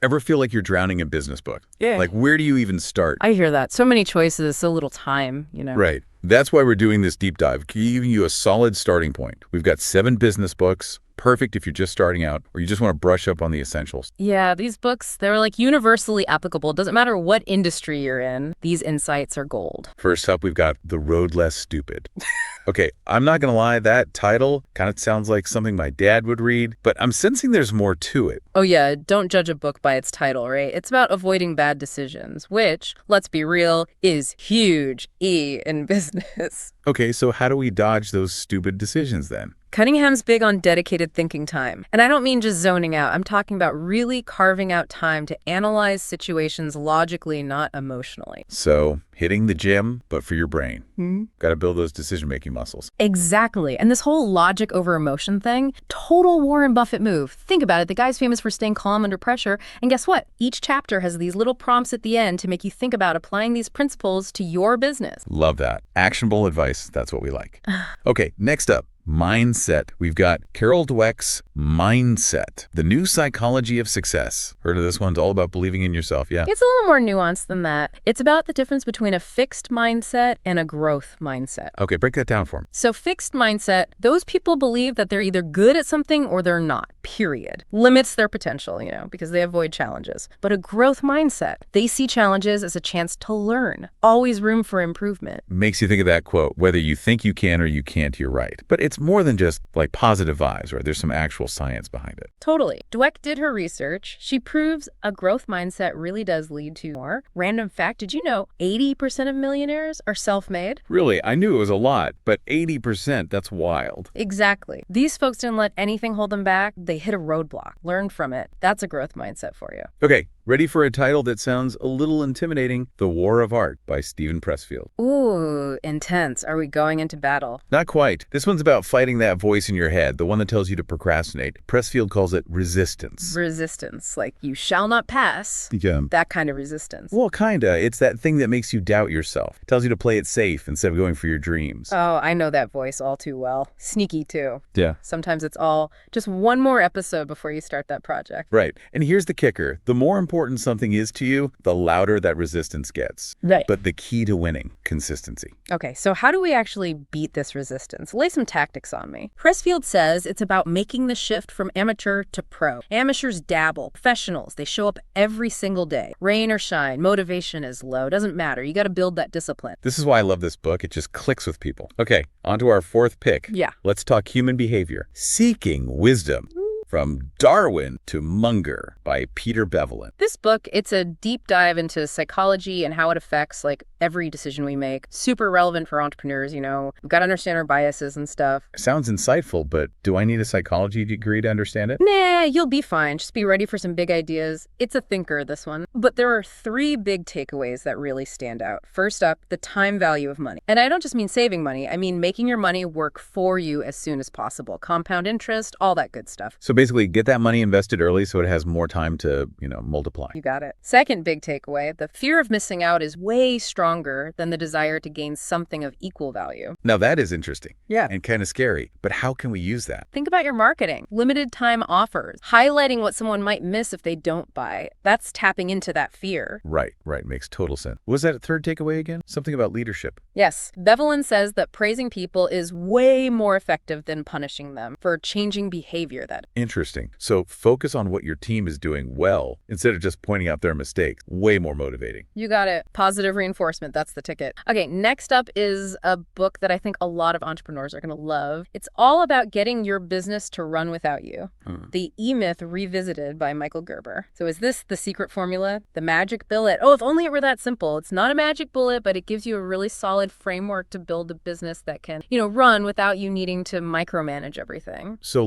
Ever feel like you're drowning in business book? Yeah. Like, where do you even start? I hear that. So many choices, so little time, Right. That's why we're doing this deep dive, giving you a solid starting point. We've got 7 business books, perfect if you're just starting out or you just want to brush up on the essentials. Yeah, these books, they're like universally applicable. Doesn't matter what industry you're in. These insights are gold. First up, we've got The Road Less Stupid. Okay, I'm not going to lie, that title kind of sounds like something my dad would read, but I'm sensing there's more to it. Oh yeah, don't judge a book by its title, right? It's about avoiding bad decisions, which, let's be real, is huge E in business. Okay, so how do we dodge those stupid decisions then? Cunningham's big on dedicated thinking time. And I don't mean just zoning out. I'm talking about really carving out time to analyze situations logically, not emotionally. So, hitting the gym, but for your brain. Got to build those decision-making muscles. Exactly. And this whole logic over emotion thing, total Warren Buffett move. Think about it. The guy's famous for staying calm under pressure. And guess what? Each chapter has these little prompts at the end to make you think about applying these principles to your business. Love that. Actionable advice. That's what we like. Okay, next up. Mindset. We've got Carol Dweck's Mindset, The New Psychology of Success. Heard of this one? It's all about believing in yourself, yeah. It's a little more nuanced than that. It's about the difference between a fixed mindset and a growth mindset. Okay, break that down for me. So fixed mindset, those people believe that they're either good at something or they're not, period. Limits their potential, because they avoid challenges. But a growth mindset, they see challenges as a chance to learn. Always room for improvement. Makes you think of that quote, whether you think you can or you can't, you're right. But it's more than just like positive vibes, right? There's some actual science behind it. Totally. Dweck did her research. She proves a growth mindset really does lead to more. Random fact, did you know 80% of millionaires are self-made? Really, I knew it was a lot, but 80%, that's wild. Exactly. These folks didn't let anything hold them back. They hit a roadblock, learned from it. That's a growth mindset for you. Okay, ready for a title that sounds a little intimidating? The War of Art by Steven Pressfield. Ooh, intense. Are we going into battle? Not quite. This one's about fighting that voice in your head, the one that tells you to procrastinate. Pressfield calls it resistance. Resistance, like you shall not pass. Yeah. That kind of resistance. Well, kinda. It's that thing that makes you doubt yourself. Tells you to play it safe instead of going for your dreams. Oh, I know that voice all too well. Sneaky, too. Yeah. Sometimes it's all just one more episode before you start that project. Right. And here's the kicker. The more important something is to you, the louder that resistance gets. Right. But the key to winning, consistency. Okay, so how do we actually beat this resistance? Lay some tactics on me. Pressfield says it's about making the shift from amateur to pro. Amateurs dabble. Professionals, they show up every single day. Rain or shine, motivation is low. Doesn't matter. You got to build that discipline. This is why I love this book. It just clicks with people. Okay, on to our 4th pick. Yeah. Let's talk human behavior. Seeking Wisdom. From Darwin to Munger by 𝗕𝗂𝗏. This book, it's a deep dive into psychology and how it affects every decision we make. Super relevant for entrepreneurs, We've got to understand our biases and stuff. Sounds insightful, but do I need a psychology degree to understand it? Nah, you'll be fine. Just be ready for some big ideas. It's a thinker, this one. But there are 3 big takeaways that really stand out. First up, the time value of money. And I don't just mean saving money. I mean making your money work for you as soon as possible. Compound interest, all that good stuff. So basically, get that money invested early so it has more time to, multiply. You got it. Second big takeaway, the fear of missing out is way stronger than the desire to gain something of equal value. Now that is interesting. Yeah. And kind of scary. But how can we use that? Think about your marketing. Limited time offers. Highlighting what someone might miss if they don't buy. That's tapping into that fear. Right. Makes total sense. Was that a 3rd takeaway again? Something about leadership. Yes. 𝗕𝗏 says that praising people is way more effective than punishing them for changing behavior. Interesting. So focus on what your team is doing well instead of just pointing out their mistakes. Way more motivating. You got it. Positive reinforcement. That's the ticket. Okay, next up is a book that I think a lot of entrepreneurs are going to love. It's all about getting your business to run without you. The E-Myth Revisited by Michael Gerber. So is this the secret formula? The magic bullet? Oh, if only it were that simple. It's not a magic bullet, but it gives you a really solid framework to build a business that can, run without you needing to micromanage everything. So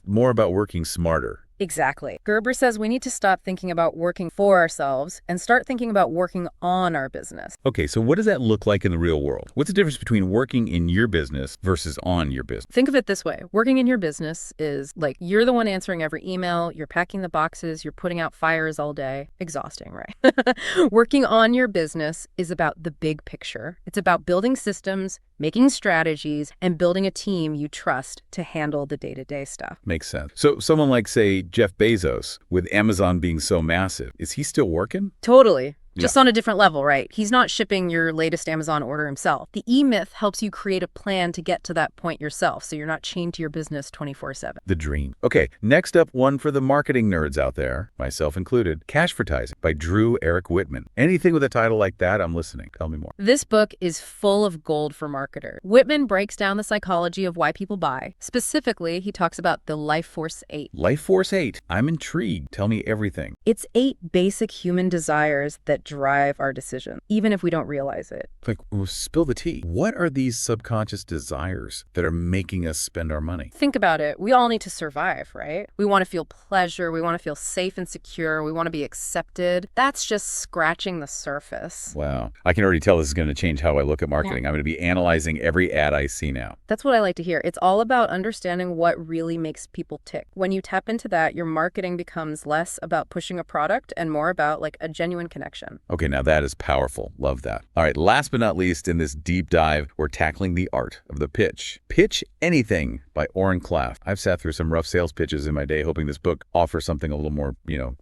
more about working smarter. Exactly. Gerber says we need to stop thinking about working for ourselves and start thinking about working on our business. Okay, so what does that look like in the real world? What's the difference between working in your business versus on your business? Think of it this way. Working in your business is like you're the one answering every email, you're packing the boxes, you're putting out fires all day. Exhausting, right? Working on your business is about the big picture. It's about building systems, making strategies, and building a team you trust to handle the day-to-day stuff. Makes sense. So someone like, say, Jeff Bezos, with Amazon being so massive, is he still working? Totally. Just on a different level, right? He's not shipping your latest Amazon order himself. The 𝗕𝗏 helps you create a plan to get to that point yourself, so you're not chained to your business 24/7. The dream. Okay, next up, one for the marketing nerds out there, myself included, 𝗕𝗂𝗄𝗏 by 𝗕𝘂𝗀𝗃 Anything with a title like that, I'm listening. Tell me more. This book is full of gold for marketers. Whitman breaks down the psychology of why people buy. Specifically, he talks about the Life Force 8. Life Force 8. I'm intrigued. Tell me everything. It's 8 basic human desires that drive our decisions, even if we don't realize it. Like, well, spill the tea. What are these subconscious desires that are making us spend our money? Think about it. We all need to survive, right? We want to feel pleasure. We want to feel safe and secure. We want to be accepted. That's just scratching the surface. Wow. I can already tell this is going to change how I look at marketing. I'm going to be analyzing every ad I see now. That's what I like to hear. It's all about understanding what really makes people tick. When you tap into that, your marketing becomes less about pushing a product and more about like a genuine connection. Okay, now that is powerful. Love that. All right, last but not least, in this deep dive, we're tackling the art of the pitch. Pitch Anything by Oren Klaff. I've sat through some rough sales pitches in my day, hoping this book offers something a little more,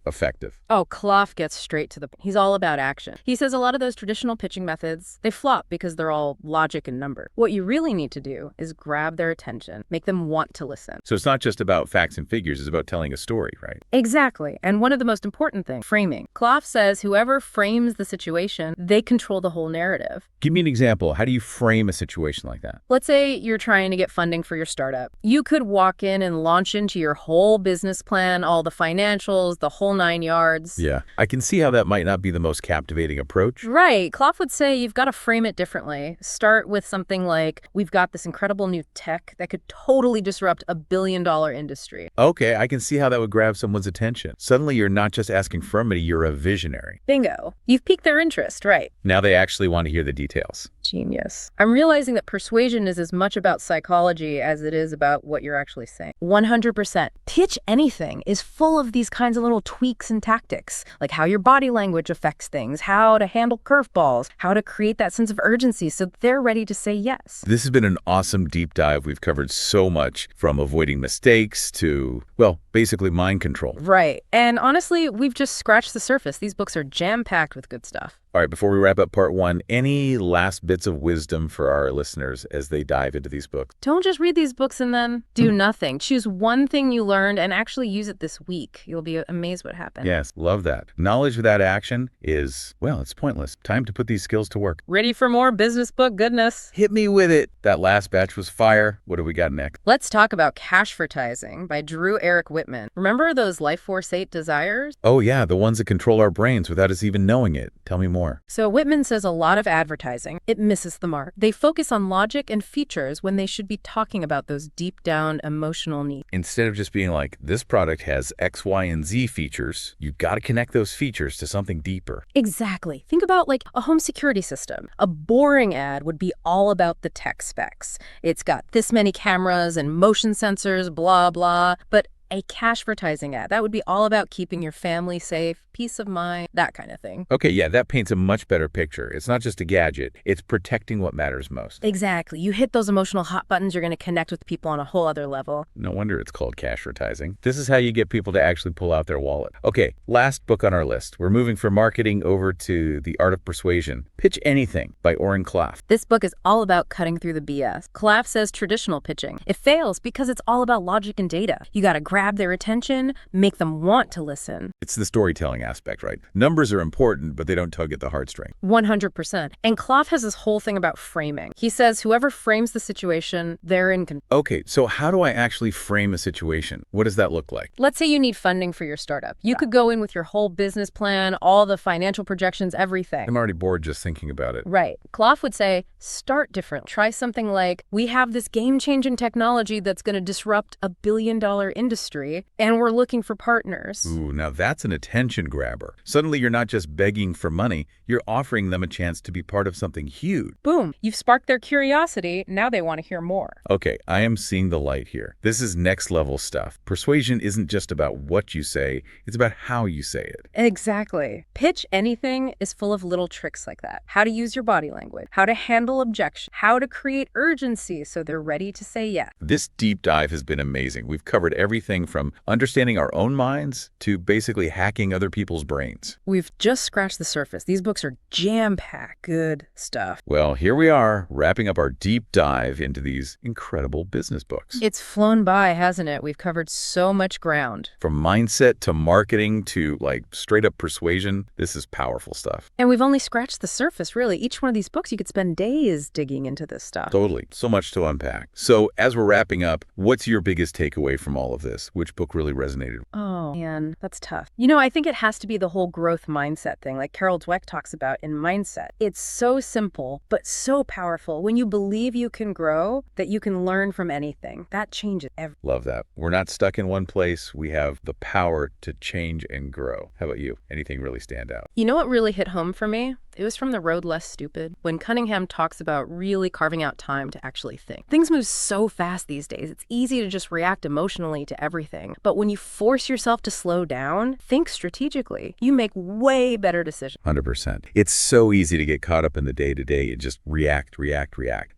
effective. Oh, Klaff gets straight to the point. He's all about action. He says a lot of those traditional pitching methods, they flop because they're all logic and number. What you really need to do is grab their attention, make them want to listen. So it's not just about facts and figures, it's about telling a story, right? Exactly. And one of the most important things, framing. Klaff says whoever frames the situation, they control the whole narrative. Give me an example. How do you frame a situation like that? Let's say you're trying to get funding for your startup. You could walk in and launch into your whole business plan, all the financials, the whole 9 yards. Yeah, I can see how that might not be the most captivating approach. Right. Klaff would say you've got to frame it differently. Start with something like, we've got this incredible new tech that could totally disrupt a billion-dollar industry. Okay, I can see how that would grab someone's attention. Suddenly you're not just asking for money, you're a visionary. Bingo. You've piqued their interest, right? Now they actually want to hear the details. Genius. I'm realizing that persuasion is as much about psychology as it is about what you're actually saying. 100%. Pitch Anything is full of these kinds of little tweaks and tactics, like how your body language affects things, how to handle curveballs, how to create that sense of urgency so they're ready to say yes. This has been an awesome deep dive. We've covered so much, from avoiding mistakes to, well, basically mind control. Right. And honestly, we've just scratched the surface. These books are jam-packed with good stuff. All right, before we wrap up part 1, any last bits of wisdom for our listeners as they dive into these books? Don't just read these books and then do nothing. Choose one thing you learned and actually use it this week. You'll be amazed what happens. Yes, love that. Knowledge without action is, well, it's pointless. Time to put these skills to work. Ready for more business book goodness? Hit me with it. That last batch was fire. What do we got next? Let's talk about 𝗕𝗂𝗄𝗏 by 𝗕𝘂𝗀𝗃 Remember those Life Force 8 desires? Oh yeah, the ones that control our brains without us even knowing it. Tell me more. So Whitman says a lot of advertising, it misses the mark. They focus on logic and features when they should be talking about those deep down emotional needs. Instead of just being like, this product has X, Y, and Z features, you've got to connect those features to something deeper. Exactly. Think about like a home security system. A boring ad would be all about the tech specs. It's got this many cameras and motion sensors, blah, blah. But a 𝗕𝗂𝗄𝗏 ad, that would be all about keeping your family safe, peace of mind, that kind of thing. Okay, yeah, that paints a much better picture. It's not just a gadget. It's protecting what matters most. Exactly. You hit those emotional hot buttons, you're going to connect with people on a whole other level. No wonder it's called 𝗕𝗂𝗄𝗏. This is how you get people to actually pull out their wallet. Okay, last book on our list. We're moving from marketing over to The Art of Persuasion. Pitch Anything by Oren Klaff. This book is all about cutting through the BS. Klaff says traditional pitching. It fails because it's all about logic and data. You got to grab their attention, make them want to listen. It's the storytelling aspect, right? Numbers are important, but they don't tug at the heartstring. 100%. And Klaff has this whole thing about framing. He says whoever frames the situation, they're in control. Okay, so how do I actually frame a situation? What does that look like? Let's say you need funding for your startup. You could go in with your whole business plan, all the financial projections, everything. I'm already bored just thinking about it. Right. Klaff would say, start different. Try something like, we have this game-changing technology that's going to disrupt a billion-dollar industry, and we're looking for partners. Ooh, now that's an attention grabber. Suddenly you're not just begging for money, you're offering them a chance to be part of something huge. Boom. You've sparked their curiosity. Now they want to hear more. Okay, I am seeing the light here. This is next level stuff. Persuasion isn't just about what you say, it's about how you say it. Exactly. Pitch Anything is full of little tricks like that. How to use your body language, how to handle objection, how to create urgency so they're ready to say yes. This deep dive has been amazing. We've covered everything everything from understanding our own minds to basically hacking other people's brains. We've just scratched the surface. These books are jam-packed good stuff. Well, here we are, wrapping up our deep dive into these incredible business books. It's flown by, hasn't it? We've covered so much ground. From mindset to marketing to straight up persuasion, this is powerful stuff. And we've only scratched the surface, really. Each one of these books, you could spend days digging into this stuff. Totally. So much to unpack. So as we're wrapping up, what's your biggest takeaway from all of this? Which book really resonated? Oh, man, that's tough. You know, I think it has to be the whole growth mindset thing, like Carol Dweck talks about in Mindset. It's so simple, but so powerful. When you believe you can grow, that you can learn from anything, that changes everything. Love that. We're not stuck in one place. We have the power to change and grow. How about you? Anything really stand out? You know what really hit home for me? It was from The Road Less Stupid, when Cunningham talks about really carving out time to actually think. Things move so fast these days. It's easy to just react emotionally to everything. But when you force yourself to slow down, think strategically, you make way better decisions. 100%. It's so easy to get caught up in the day-to-day and just react.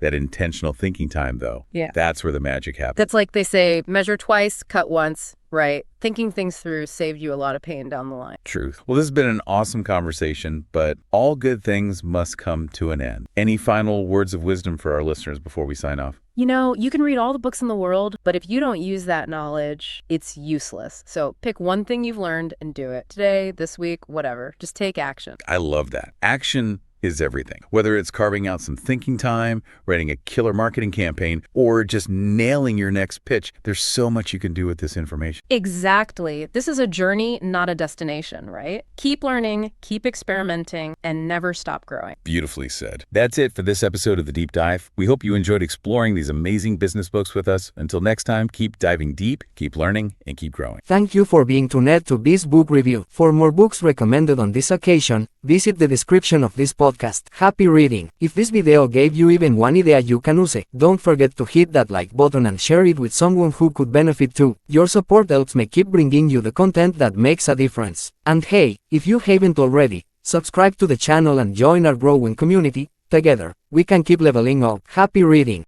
That intentional thinking time, though, that's where the magic happens. That's like they say, measure twice, cut once. Right. Thinking things through saved you a lot of pain down the line. Truth. Well, this has been an awesome conversation, but all good things must come to an end. Any final words of wisdom for our listeners before we sign off? You know, you can read all the books in the world, but if you don't use that knowledge, it's useless. So pick one thing you've learned and do it. Today, this week, whatever. Just take action. I love that. Action is everything. Whether it's carving out some thinking time, writing a killer marketing campaign, or just nailing your next pitch, there's so much you can do with this information. Exactly. This is a journey, not a destination, right? Keep learning, keep experimenting, and never stop growing. Beautifully said. That's it for this episode of The Deep Dive. We hope you enjoyed exploring these amazing business books with us. Until next time, keep diving deep, keep learning, and keep growing. Thank you for being tuned to this book review. For more books recommended on this occasion, visit the description of this podcast. Happy reading! If this video gave you even one idea you can use, don't forget to hit that like button and share it with someone who could benefit too. Your support helps me keep bringing you the content that makes a difference. And hey, if you haven't already, subscribe to the channel and join our growing community. Together, we can keep leveling up. Happy reading!